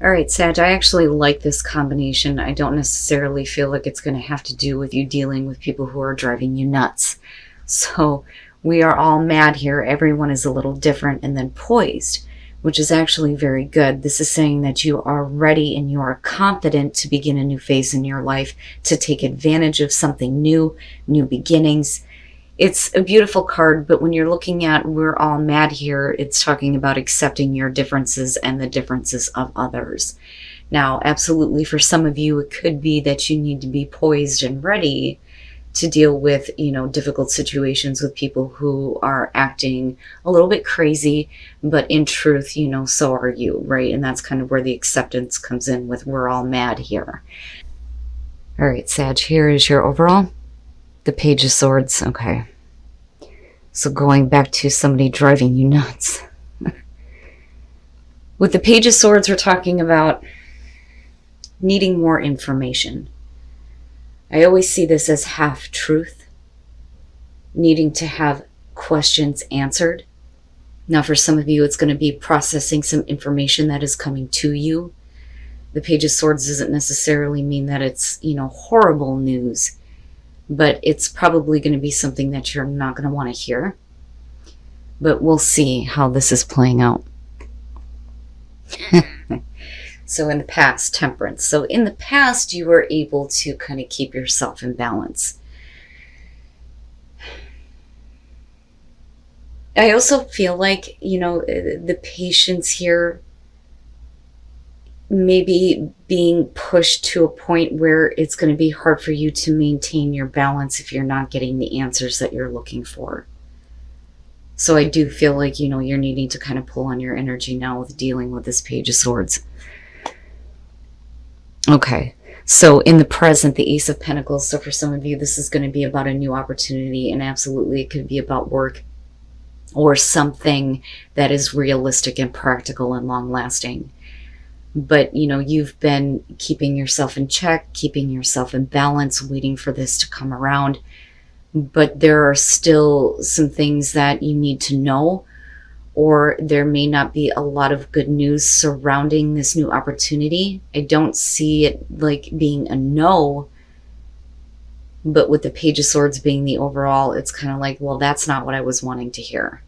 All right, Sag, I actually like this combination. I don't necessarily feel like it's going to have to do with you dealing with people who are driving you nuts. So we are all mad here. Everyone is a little different, and then poised, which is actually very good. This is saying that you are ready and you are confident to begin a new phase in your life, to take advantage of something new, new beginnings. It's a beautiful card, but when you're looking at we're all mad here, it's talking about accepting your differences and the differences of others. Now, absolutely, for some of you, it could be that you need to be poised and ready to deal with, difficult situations with people who are acting a little bit crazy, but in truth, so are you, right? And that's kind of where the acceptance comes in with we're all mad here. All right, Sag, here is your overall. The Page of Swords. Okay. So going back to somebody driving you nuts. With the Page of Swords, we're talking about needing more information. I always see this as half truth, needing to have questions answered. Now, for some of you, it's going to be processing some information that is coming to you. The Page of Swords doesn't necessarily mean that it's, horrible news, but it's probably going to be something that you're not going to want to hear. But we'll see how this is playing out. So in the past, Temperance. So in the past, you were able to kind of keep yourself in balance. I also feel like, the patience here maybe being pushed to a point where it's going to be hard for you to maintain your balance if you're not getting the answers that you're looking for. So I do feel like, you're needing to kind of pull on your energy now with dealing with this Page of Swords. Okay, so in the present, the Ace of Pentacles. So for some of you, this is going to be about a new opportunity, and absolutely it could be about work or something that is realistic and practical and long-lasting. But, you've been keeping yourself in check, keeping yourself in balance, waiting for this to come around. But there are still some things that you need to know, or there may not be a lot of good news surrounding this new opportunity. I don't see it like being a no, but with the Page of Swords being the overall, it's kind of like, well, that's not what I was wanting to hear.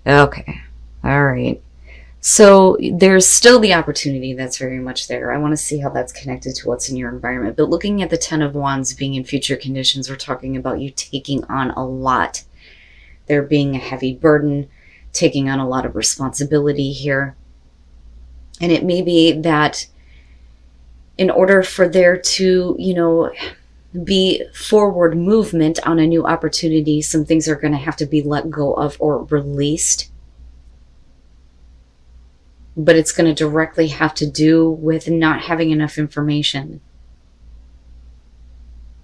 Okay, all right. So there's still the opportunity that's very much there. I want to see how that's connected to what's in your environment. But looking at the Ten of Wands being in future conditions, we're talking about you taking on a lot. There being a heavy burden, taking on a lot of responsibility here. And it may be that in order for there to, be forward movement on a new opportunity, some things are going to have to be let go of or released. But it's going to directly have to do with not having enough information.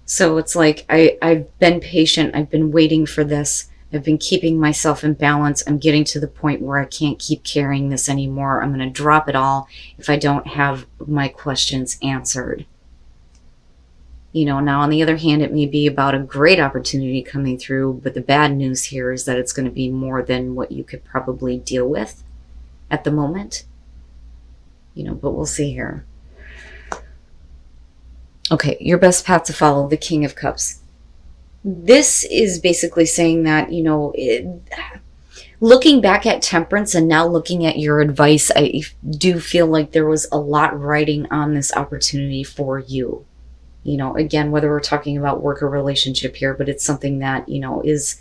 So it's like, I've been patient. I've been waiting for this. I've been keeping myself in balance. I'm getting to the point where I can't keep carrying this anymore. I'm going to drop it all if I don't have my questions answered. Now on the other hand, it may be about a great opportunity coming through, but the bad news here is that it's going to be more than what you could probably deal with at the moment, but we'll see here. Okay, your best path to follow, the King of Cups. This is basically saying that, looking back at Temperance and now looking at your advice, I do feel like there was a lot riding on this opportunity for you. Again, whether we're talking about work or relationship here, but it's something that, is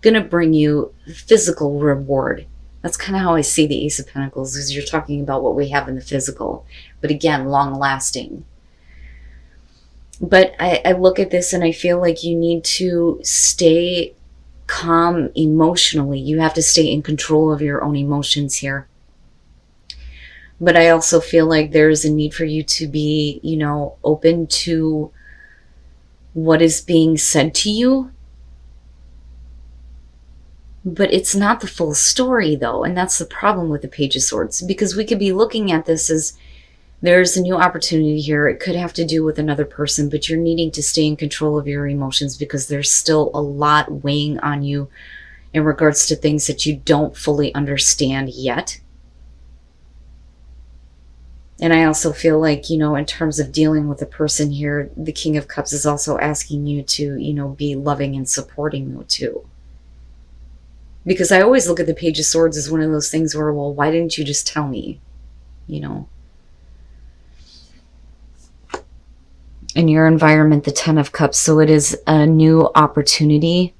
going to bring you physical reward. That's kind of how I see the Ace of Pentacles, is you're talking about what we have in the physical, but again, long lasting. But I look at this and I feel like you need to stay calm emotionally. You have to stay in control of your own emotions here. But I also feel like there's a need for you to be, open to what is being said to you. But it's not the full story, though. And that's the problem with the Page of Swords. Because we could be looking at this as there's a new opportunity here. It could have to do with another person, but you're needing to stay in control of your emotions because there's still a lot weighing on you in regards to things that you don't fully understand yet. And I also feel like, in terms of dealing with a person here, the King of Cups is also asking you to, be loving and supporting them too. Because I always look at the Page of Swords as one of those things where, well, why didn't you just tell me? In your environment, the Ten of Cups. So it is a new opportunity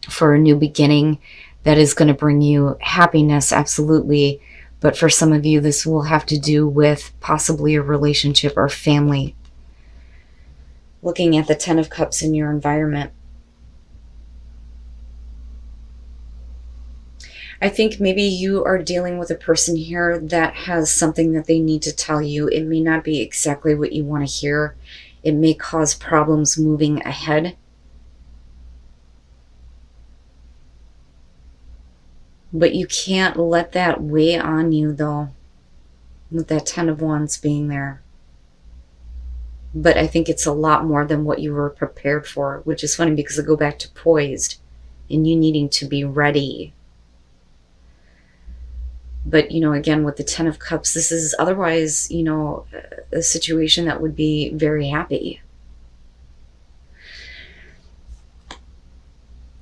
for a new beginning that is going to bring you happiness, absolutely. But for some of you, this will have to do with possibly a relationship or family. Looking at the Ten of Cups in your environment, I think maybe you are dealing with a person here that has something that they need to tell you. It may not be exactly what you want to hear. It may cause problems moving ahead. But you can't let that weigh on you, though, with that Ten of Wands being there. But I think it's a lot more than what you were prepared for, which is funny because I go back to poised and you needing to be ready. But, again, with the Ten of Cups, this is otherwise, a situation that would be very happy.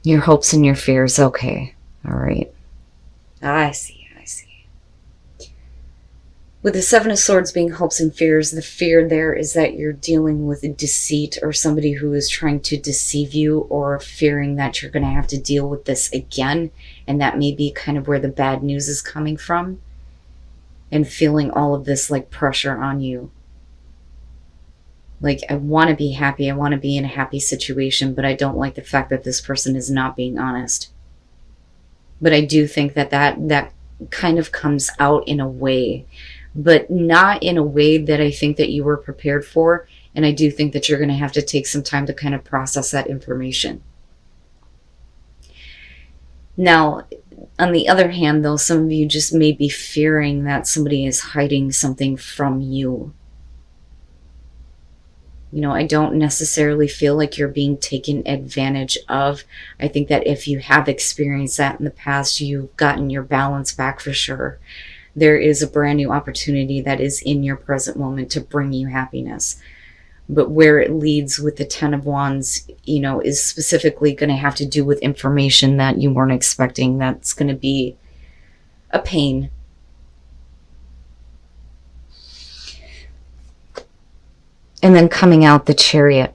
Your hopes and your fears. Okay. All right. I see. With the Seven of Swords being hopes and fears, the fear there is that you're dealing with a deceit or somebody who is trying to deceive you, or fearing that you're going to have to deal with this again. And that may be kind of where the bad news is coming from. And feeling all of this like pressure on you. Like, I want to be happy. I want to be in a happy situation, but I don't like the fact that this person is not being honest. But I do think that kind of comes out in a way, but not in a way that I think that you were prepared for. And I do think that you're going to have to take some time to kind of process that information. Now, on the other hand, though, some of you just may be fearing that somebody is hiding something from you. I don't necessarily feel like you're being taken advantage of. I think that if you have experienced that in the past, you've gotten your balance back for sure. There is a brand new opportunity that is in your present moment to bring you happiness. But where it leads with the Ten of Wands, is specifically going to have to do with information that you weren't expecting. That's going to be a pain. And then coming out, the Chariot.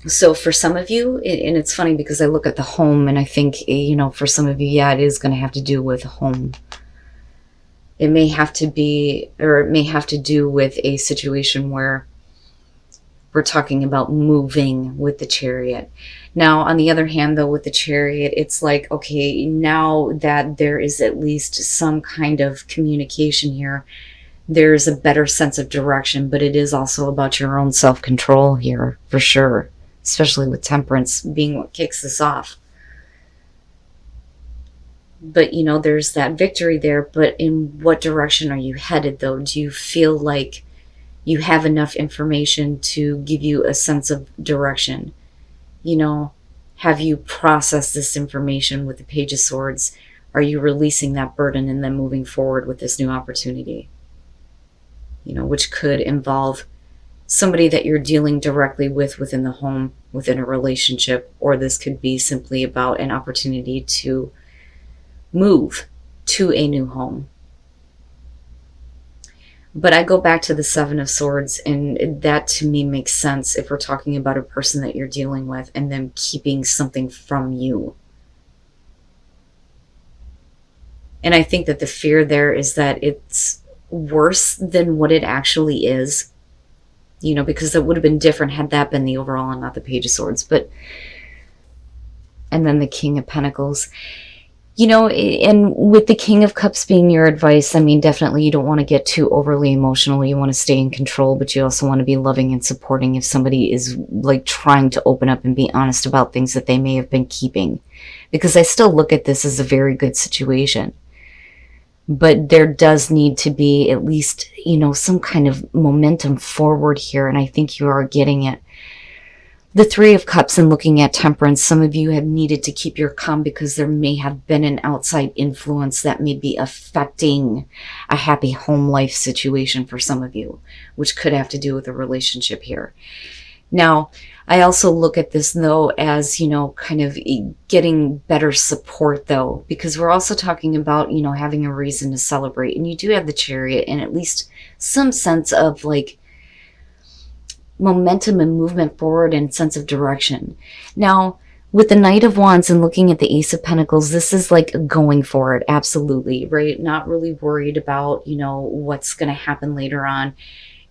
So for some of you, and it's funny because I look at the home and I think, for some of you, yeah, it is going to have to do with home. It may have to be, or it may have to do with a situation where we're talking about moving with the Chariot. Now, on the other hand, though, with the Chariot, it's like, okay, now that there is at least some kind of communication here, there's a better sense of direction, but it is also about your own self-control here, for sure, especially with Temperance being what kicks this off. But, there's that victory there, but in what direction are you headed, though? Do you feel like you have enough information to give you a sense of direction? Have you processed this information with the Page of Swords? Are you releasing that burden and then moving forward with this new opportunity? Which could involve somebody that you're dealing directly with within the home, within a relationship, or this could be simply about an opportunity to move to a new home. But I go back to the Seven of Swords, and that to me makes sense if we're talking about a person that you're dealing with and them keeping something from you. And I think that the fear there is that it's worse than what it actually is, because it would have been different had that been the overall and not the Page of Swords. But, and then the King of Pentacles, and with the King of Cups being your advice, definitely you don't want to get too overly emotional. You want to stay in control, but you also want to be loving and supporting if somebody is like trying to open up and be honest about things that they may have been keeping, because I still look at this as a very good situation. But there does need to be at least, some kind of momentum forward here. And I think you are getting it. The Three of Cups and looking at Temperance, some of you have needed to keep your calm because there may have been an outside influence that may be affecting a happy home life situation for some of you, which could have to do with a relationship here. Now, I also look at this, though, as, kind of getting better support, though, because we're also talking about, having a reason to celebrate. And you do have the Chariot and at least some sense of, like, momentum and movement forward and sense of direction. Now, with the Knight of Wands and looking at the Ace of Pentacles, this is like going for it, absolutely, right? Not really worried about, what's going to happen later on.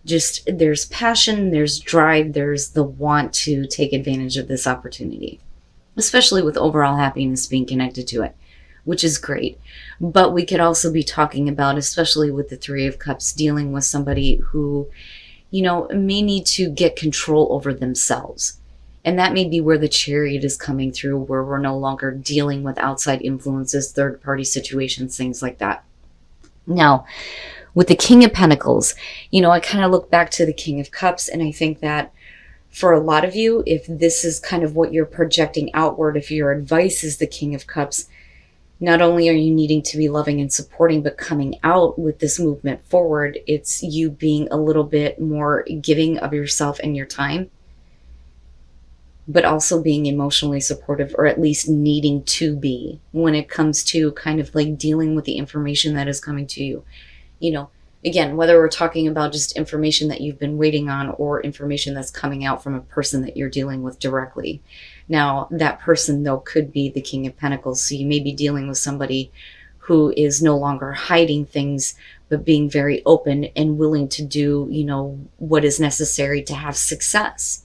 Just there's passion, there's drive, there's the want to take advantage of this opportunity, especially with overall happiness being connected to it, which is great. But we could also be talking about, especially with the Three of Cups, dealing with somebody who may need to get control over themselves. And that may be where the Chariot is coming through, where we're no longer dealing with outside influences, third-party situations, things like that. Now, with the King of Pentacles, I kind of look back to the King of Cups, and I think that for a lot of you, if this is kind of what you're projecting outward, if your advice is the King of Cups, not only are you needing to be loving and supporting, but coming out with this movement forward, it's you being a little bit more giving of yourself and your time, but also being emotionally supportive, or at least needing to be, when it comes to kind of like dealing with the information that is coming to you. Again, whether we're talking about just information that you've been waiting on or information that's coming out from a person that you're dealing with directly. Now, that person, though, could be the King of Pentacles. So you may be dealing with somebody who is no longer hiding things, but being very open and willing to do, what is necessary to have success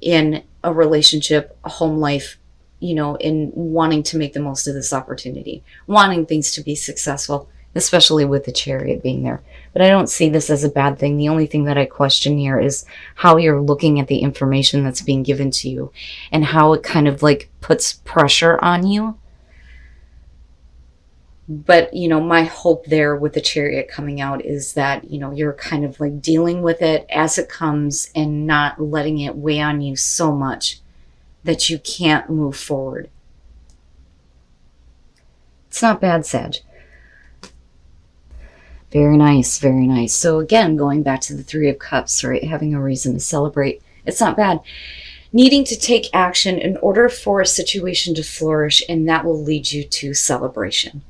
in a relationship, a home life, in wanting to make the most of this opportunity, wanting things to be successful, especially with the Chariot being there. But I don't see this as a bad thing. The only thing that I question here is how you're looking at the information that's being given to you and how it kind of like puts pressure on you. But, my hope there with the Chariot coming out is that, you're kind of like dealing with it as it comes and not letting it weigh on you so much that you can't move forward. It's not bad, Sag. Very nice, very nice. So again, going back to the Three of Cups, right? Having a reason to celebrate. It's not bad. Needing to take action in order for a situation to flourish, and that will lead you to celebration.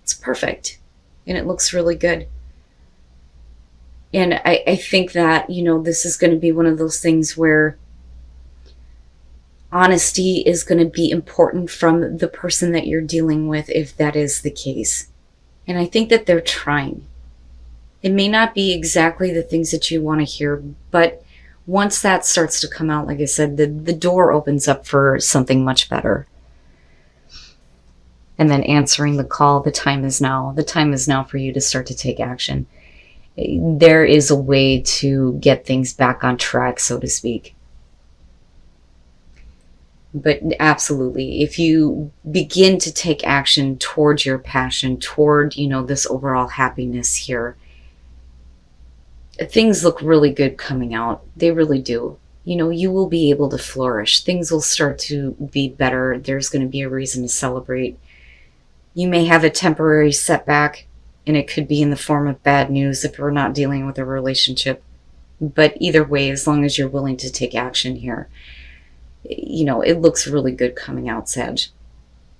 It's perfect. And it looks really good. And I think that, this is going to be one of those things where honesty is going to be important from the person that you're dealing with, if that is the case. And I think that they're trying. It may not be exactly the things that you want to hear, but once that starts to come out, like I said, the door opens up for something much better. And then answering the call, the time is now. The time is now for you to start to take action. There is a way to get things back on track, so to speak. But absolutely, if you begin to take action towards your passion, toward, this overall happiness here, things look really good coming out. They really do. You will be able to flourish. Things will start to be better. There's going to be a reason to celebrate. You may have a temporary setback, and it could be in the form of bad news if we're not dealing with a relationship. But either way, as long as you're willing to take action here, it looks really good coming out, Sag.